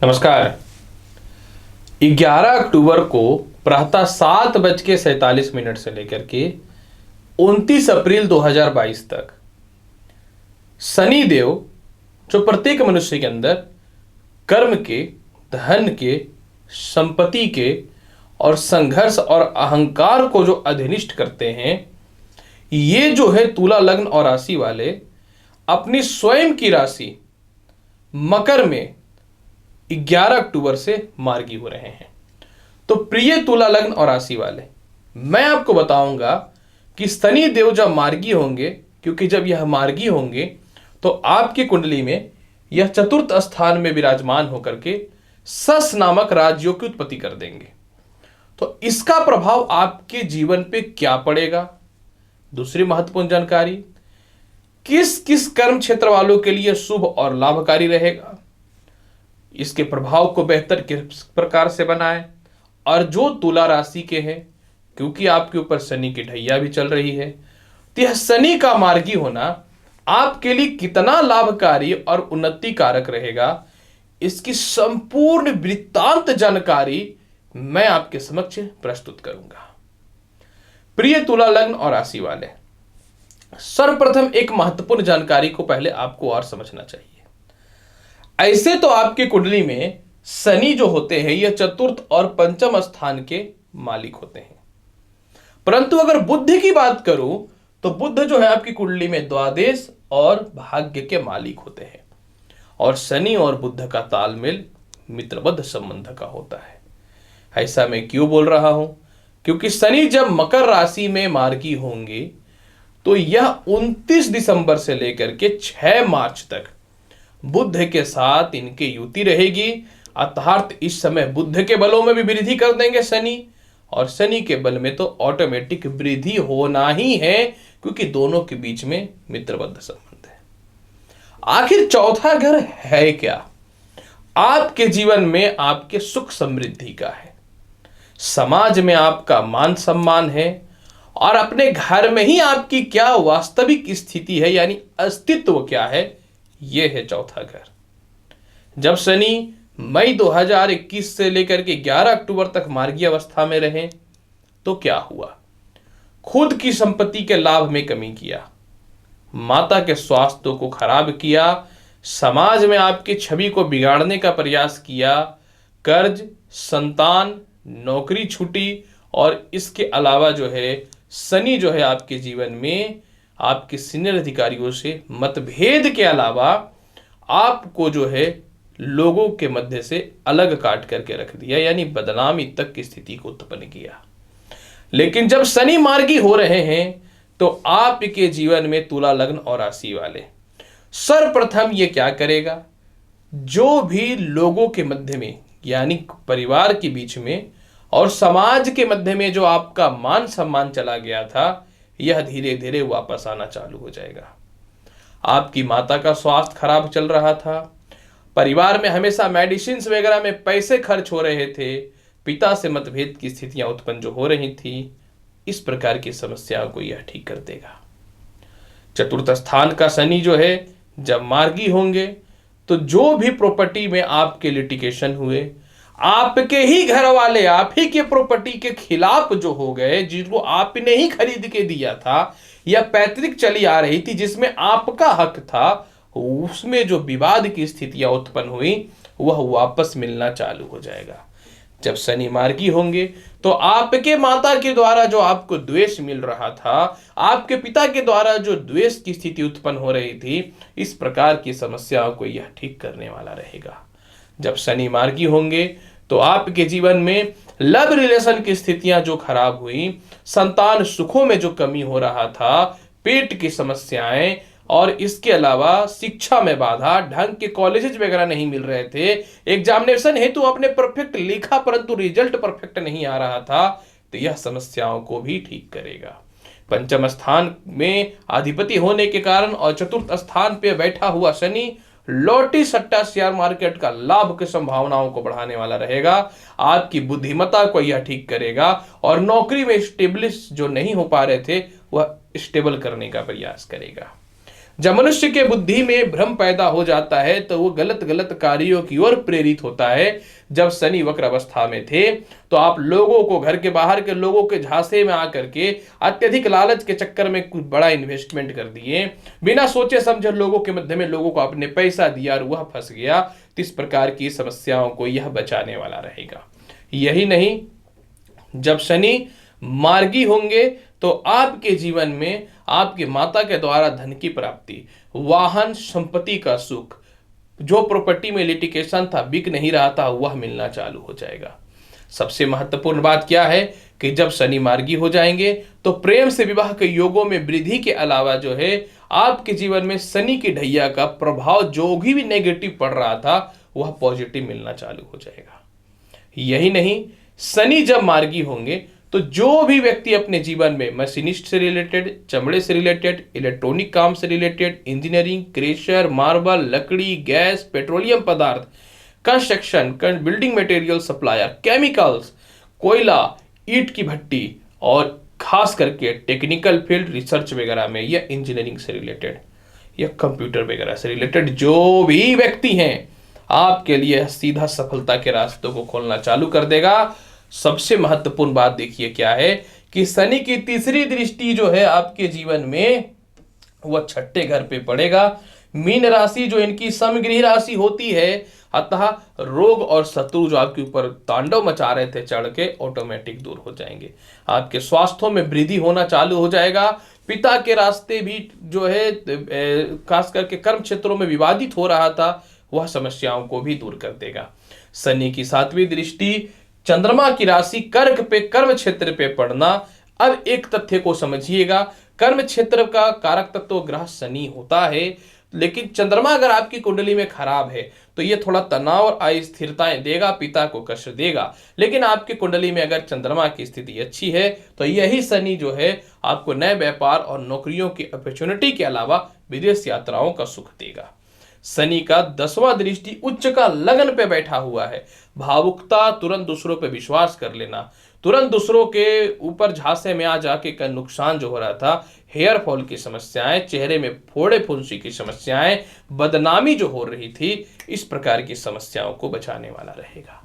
नमस्कार। 11 अक्टूबर को प्रातः 7:47 से लेकर के 29 अप्रैल 2022 तक शनि देव जो प्रत्येक मनुष्य के अंदर कर्म के, धन के, संपत्ति के और संघर्ष और अहंकार को जो अधिनिष्ठ करते हैं, ये जो है तुला लग्न और राशि वाले अपनी स्वयं की राशि मकर में 11 अक्टूबर से मार्गी हो रहे हैं। तो प्रिय तुला लग्न और राशि वाले, मैं आपको बताऊंगा कि शनि देव जब मार्गी होंगे, क्योंकि जब यह मार्गी होंगे तो आपकी कुंडली में यह चतुर्थ स्थान में विराजमान होकर के सस नामक राजयोग की उत्पत्ति कर देंगे। तो इसका प्रभाव आपके जीवन पे क्या पड़ेगा? दूसरी महत्वपूर्ण जानकारी, किस किस कर्म क्षेत्र वालों के लिए शुभ और लाभकारी रहेगा, इसके प्रभाव को बेहतर किस प्रकार से बनाएं, और जो तुला राशि के हैं, क्योंकि आपके ऊपर शनि की ढैया भी चल रही है, तो यह शनि का मार्गी होना आपके लिए कितना लाभकारी और उन्नति कारक रहेगा, इसकी संपूर्ण वृत्तांत जानकारी मैं आपके समक्ष प्रस्तुत करूंगा। प्रिय तुला लग्न और राशि वाले, सर्वप्रथम एक महत्वपूर्ण जानकारी को पहले आपको और समझना चाहिए। ऐसे तो आपकी कुंडली में शनि जो होते हैं यह चतुर्थ और पंचम स्थान के मालिक होते हैं, परंतु अगर बुध की बात करूं तो बुध जो है आपकी कुंडली में द्वादश और भाग्य के मालिक होते हैं, और शनि और बुध का तालमेल मित्रबद्ध संबंध का होता है। ऐसा मैं क्यों बोल रहा हूं? क्योंकि शनि जब मकर राशि में मार्गी होंगे तो यह 29 दिसंबर से लेकर के 6 मार्च तक बुध के साथ इनकी युति रहेगी। अर्थात इस समय बुध के बलों में भी वृद्धि कर देंगे शनि, और शनि के बल में तो ऑटोमेटिक वृद्धि होना ही है, क्योंकि दोनों के बीच में मित्रबद्ध संबंध है। आखिर चौथा घर है क्या? आपके जीवन में आपके सुख समृद्धि का है, समाज में आपका मान सम्मान है, और अपने घर में ही आपकी क्या वास्तविक स्थिति है, यानी अस्तित्व क्या है, यह है चौथा घर। जब शनि मई 2021 से लेकर के 11 अक्टूबर तक मार्गी अवस्था में रहे तो क्या हुआ? खुद की संपत्ति के लाभ में कमी किया, माता के स्वास्थ्य को खराब किया, समाज में आपकी छवि को बिगाड़ने का प्रयास किया, कर्ज, संतान, नौकरी छूटी, और इसके अलावा जो है शनि जो है आपके जीवन में आपके सीनियर अधिकारियों से मतभेद के अलावा आपको जो है लोगों के मध्य से अलग काट करके रख दिया, यानी बदनामी तक की स्थिति को उत्पन्न किया। लेकिन जब शनि मार्गी हो रहे हैं तो आपके जीवन में तुला लग्न और राशि वाले सर्वप्रथम ये क्या करेगा? जो भी लोगों के मध्य में, यानी परिवार के बीच में और समाज के मध्य में जो आपका मान सम्मान चला गया था, यह धीरे धीरे वापस आना चालू हो जाएगा। आपकी माता का स्वास्थ्य खराब चल रहा था, परिवार में हमेशा मेडिसिन वगैरह में पैसे खर्च हो रहे थे, पिता से मतभेद की स्थितियां उत्पन्न जो हो रही थी, इस प्रकार की समस्याओं को यह ठीक कर देगा। चतुर्थ स्थान का शनि जो है जब मार्गी होंगे तो जो भी प्रॉपर्टी में आपके लिटिगेशन हुए, आपके ही घर वाले आप ही के प्रॉपर्टी के खिलाफ जो हो गए, जिनको आपने ही खरीद के दिया था या पैतृक चली आ रही थी जिसमें आपका हक था, उसमें जो विवाद की स्थितियां उत्पन्न हुई वह वापस मिलना चालू हो जाएगा। जब शनि मार्गी होंगे तो आपके माता के द्वारा जो आपको द्वेष मिल रहा था, आपके पिता के द्वारा जो द्वेष की स्थिति उत्पन्न हो रही थी, इस प्रकार की समस्याओं को यह ठीक करने वाला रहेगा। जब शनि मार्गी होंगे तो आपके जीवन में लव रिलेशन की स्थितियां जो खराब हुई, संतान सुखों में जो कमी हो रहा था, पेट की समस्याएं, और इसके अलावा शिक्षा में बाधा, ढंग के कॉलेजेस वगैरह नहीं मिल रहे थे, एग्जामिनेशन हेतु अपने परफेक्ट लिखा परंतु रिजल्ट परफेक्ट नहीं आ रहा था, तो यह समस्याओं को भी ठीक करेगा। पंचम स्थान में अधिपति होने के कारण और चतुर्थ स्थान पे बैठा हुआ शनि लॉटरी सट्टा शेयर मार्केट का लाभ की संभावनाओं को बढ़ाने वाला रहेगा। आपकी बुद्धिमत्ता को यह ठीक करेगा, और नौकरी में स्टेब्लिश जो नहीं हो पा रहे थे वह स्टेबल करने का प्रयास करेगा। जब मनुष्य के बुद्धि में भ्रम पैदा हो जाता है तो वो गलत गलत कार्यों की ओर प्रेरित होता है। जब शनि वक्र अवस्था में थे तो आप लोगों को, घर के बाहर के लोगों के झांसे में आकर के अत्यधिक लालच के चक्कर में कुछ बड़ा इन्वेस्टमेंट कर दिए, बिना सोचे समझे लोगों के मध्य में लोगों को आपने पैसा दिया और वह फंस गया। तो इस प्रकार की समस्याओं को यह बचाने वाला रहेगा। यही नहीं, जब शनि मार्गी होंगे तो आपके जीवन में आपके माता के द्वारा धन की प्राप्ति, वाहन संपत्ति का सुख, जो प्रॉपर्टी में लिटिगेशन था, बिक नहीं रहा था, वह मिलना चालू हो जाएगा। सबसे महत्वपूर्ण बात क्या है कि जब शनि मार्गी हो जाएंगे तो प्रेम से विवाह के योगों में वृद्धि के अलावा जो है आपके जीवन में शनि की ढैया का प्रभाव जो भी नेगेटिव पड़ रहा था वह पॉजिटिव मिलना चालू हो जाएगा। यही नहीं, शनि जब मार्गी होंगे तो जो भी व्यक्ति अपने जीवन में मशीनिस्ट से रिलेटेड, चमड़े से रिलेटेड, इलेक्ट्रॉनिक काम से रिलेटेड, इंजीनियरिंग, क्रेशर, मार्बल, लकड़ी, गैस, पेट्रोलियम पदार्थ, construction, building material supplier, chemicals, कोयला, ईंट की भट्टी और खास करके टेक्निकल फील्ड, रिसर्च वगैरह में या इंजीनियरिंग से रिलेटेड या कंप्यूटर वगैरह से रिलेटेड जो भी व्यक्ति हैं, आपके लिए सीधा सफलता के रास्तों को खोलना चालू कर देगा। सबसे महत्वपूर्ण बात देखिए क्या है कि शनि की तीसरी दृष्टि जो है आपके जीवन में वह छठे घर पे पड़ेगा। मीन राशि जो इनकी समगृह राशि होती है, अतः रोग और शत्रु जो आपके ऊपर तांडव मचा रहे थे चढ़ के, ऑटोमेटिक दूर हो जाएंगे। आपके स्वास्थ्य में वृद्धि होना चालू हो जाएगा। पिता के रास्ते भी जो है खास करके कर्म क्षेत्रों में विवादित हो रहा था, वह समस्याओं को भी दूर कर देगा। शनि की सातवीं दृष्टि चंद्रमा की राशि कर्क पे, कर्म क्षेत्र पे पड़ना। अब एक तथ्य को समझिएगा, कर्म क्षेत्र का कारक तत्व ग्रह शनि होता है, लेकिन चंद्रमा अगर आपकी कुंडली में खराब है तो ये थोड़ा तनाव और अस्थिरताएं देगा, पिता को कष्ट देगा। लेकिन आपकी कुंडली में अगर चंद्रमा की स्थिति अच्छी है तो यही शनि जो है आपको नए व्यापार और नौकरियों की अपॉर्चुनिटी के अलावा विदेश यात्राओं का सुख देगा। शनि का 10वां दृष्टि उच्च का लग्न पे बैठा हुआ है। भावुकता, तुरंत दूसरों पे विश्वास कर लेना, तुरंत दूसरों के ऊपर झांसे में आ जाके का नुकसान जो हो रहा था, हेयर फॉल की समस्याएं, चेहरे में फोड़े फुंसी की समस्याएं, बदनामी जो हो रही थी, इस प्रकार की समस्याओं को बचाने वाला रहेगा।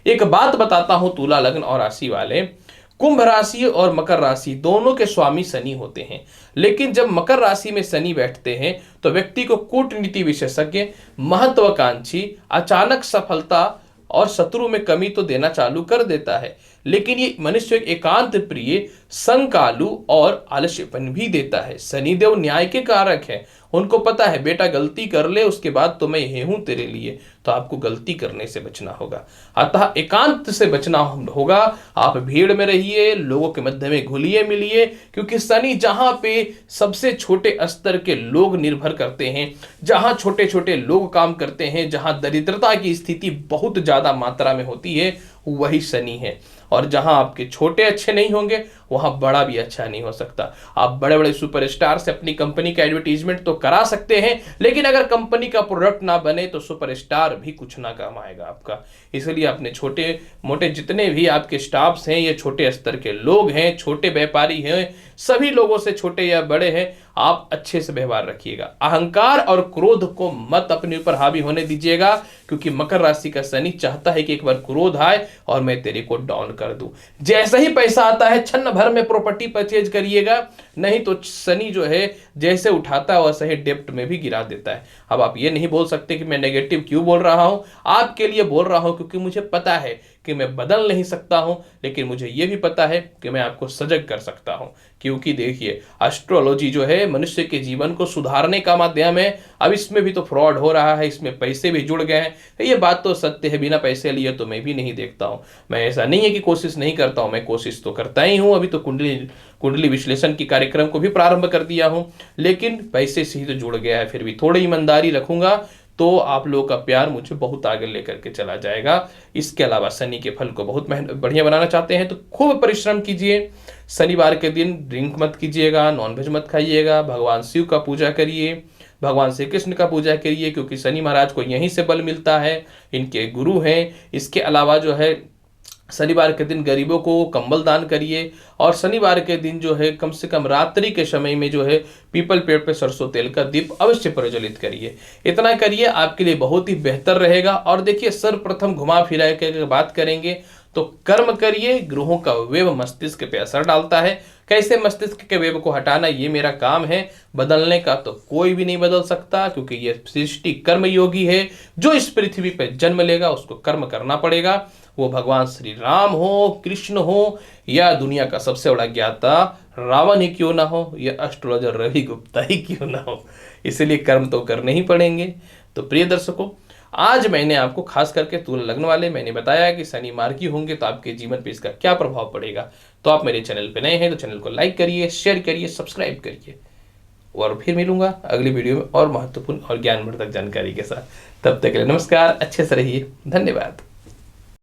एक बात बताता हूं, तुला लग्न और राशि वाले, कुंभ राशि और मकर राशि दोनों के स्वामी शनि होते हैं, लेकिन जब मकर राशि में शनि बैठते हैं तो व्यक्ति को कूटनीति विशेषज्ञ, महत्वाकांक्षी, अचानक सफलता और शत्रु में कमी तो देना चालू कर देता है, लेकिन ये मनुष्य एकांत प्रिय, संकालु और आलस्यपन भी देता है। शनिदेव न्याय के कारक है, उनको पता है बेटा गलती कर ले उसके बाद तो मैं यही हूं तेरे लिए, तो आपको गलती करने से बचना होगा। अतः एकांत से बचना होगा। आप भीड़ में रहिए, लोगों के मध्य में घुलिए मिलिए, क्योंकि शनि जहां पे सबसे छोटे स्तर के लोग निर्भर करते हैं, जहां छोटे छोटे लोग काम करते हैं, जहां दरिद्रता की स्थिति बहुत ज्यादा मात्रा में होती है, वही शनि है। और जहां आपके छोटे अच्छे नहीं होंगे वहां बड़ा भी अच्छा नहीं हो सकता। आप बड़े बड़े सुपरस्टार से अपनी कंपनी का एडवर्टीजमेंट तो करा सकते हैं, लेकिन अगर कंपनी का प्रोडक्ट ना बने तो सुपरस्टार भी कुछ ना काम आएगा आपका। इसलिए अपने छोटे मोटे जितने भी आपके स्टाफ्स हैं, ये छोटे स्तर के लोग हैं, छोटे व्यापारी हैं, सभी लोगों से छोटे या बड़े हैं, आप अच्छे से व्यवहार रखिएगा। अहंकार और क्रोध को मत अपने ऊपर हावी होने दीजिएगा, क्योंकि मकर राशि का शनि चाहता है कि एक बार क्रोध आए और मैं तेरे को डाउन कर दूं। जैसे ही पैसा आता है क्षण भर में प्रॉपर्टी परचेज करिएगा, नहीं तो शनि जो है जैसे उठाता है वैसे ही डेप्ट में भी गिरा देता है। अब आप ये नहीं बोल सकते कि मैं नेगेटिव क्यों बोल रहा हूं, आपके लिए बोल रहा हूं क्योंकि मुझे पता है कि मैं बदल नहीं सकता हूं, लेकिन मुझे यह भी पता है कि मैं आपको सजग कर सकता हूं। क्योंकि देखिए, एस्ट्रोलॉजी जो है मनुष्य के जीवन को सुधारने का माध्यम है। अब इसमें भी तो फ्रॉड हो रहा है, इसमें पैसे भी जुड़ गए हैं, ये बात तो सत्य है। बिना पैसे लिए तो मैं भी नहीं देखता हूं। मैं ऐसा नहीं है कि कोशिश नहीं करता हूं, मैं कोशिश तो करता ही हूं। अभी तो कुंडली विश्लेषण की कार्यक्रम को भी प्रारंभ कर दिया हूं, लेकिन पैसे से ही तो जुड़ गया है। फिर भी थोड़ी ईमानदारी रखूंगा तो आप लोगों का प्यार मुझे बहुत आगे लेकर के चला जाएगा। इसके अलावा शनि के फल को बहुत बढ़िया बनाना चाहते हैं तो खूब परिश्रम कीजिए। शनिवार के दिन ड्रिंक मत कीजिएगा, नॉनवेज मत खाइएगा, भगवान शिव का पूजा करिए, भगवान श्री कृष्ण का पूजा करिए, क्योंकि शनि महाराज को यहीं से बल मिलता है, इनके गुरु हैं। इसके अलावा जो है शनिवार के दिन गरीबों को कंबल दान करिए, और शनिवार के दिन जो है कम से कम रात्रि के समय में जो है पीपल पेड़ पे सरसों तेल का दीप अवश्य प्रज्वलित करिए। इतना करिए, आपके लिए बहुत ही बेहतर रहेगा। और देखिए, सर्वप्रथम घुमा फिरा के बात करेंगे तो कर्म करिए, ग्रहों का वेव मस्तिष्क पे असर डालता है। कैसे मस्तिष्क के वेव को हटाना, ये मेरा काम है, बदलने का तो कोई भी नहीं बदल सकता, क्योंकि ये सृष्टि कर्म योगी है। जो इस पृथ्वी पे जन्म लेगा उसको कर्म करना पड़ेगा, वो भगवान श्री राम हो, कृष्ण हो, या दुनिया का सबसे बड़ा ज्ञाता रावण ही क्यों ना हो, या एस्ट्रोलॉजर रवि गुप्ता ही क्यों ना हो, इसलिए कर्म तो करने ही पड़ेंगे। तो प्रिय दर्शकों, आज मैंने आपको खास करके तुला लग्न वाले मैंने बताया कि शनि मार्गी होंगे तो आपके जीवन पे इसका क्या प्रभाव पड़ेगा। तो आप मेरे चैनल पे नए हैं तो चैनल को लाइक करिए, शेयर करिए, सब्सक्राइब करिए, और फिर मिलूंगा अगली वीडियो में और महत्वपूर्ण और ज्ञानवर्धक जानकारी के साथ। तब तक के लिए नमस्कार, अच्छे से रहिए, धन्यवाद।